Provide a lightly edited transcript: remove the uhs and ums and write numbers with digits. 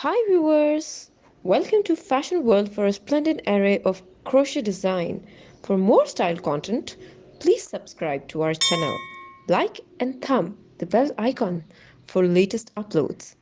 Hi viewers! Welcome to Fashion World for a splendid array of crochet design. For more style content, please subscribe to our channel. Like and thumb the bell icon for latest uploads.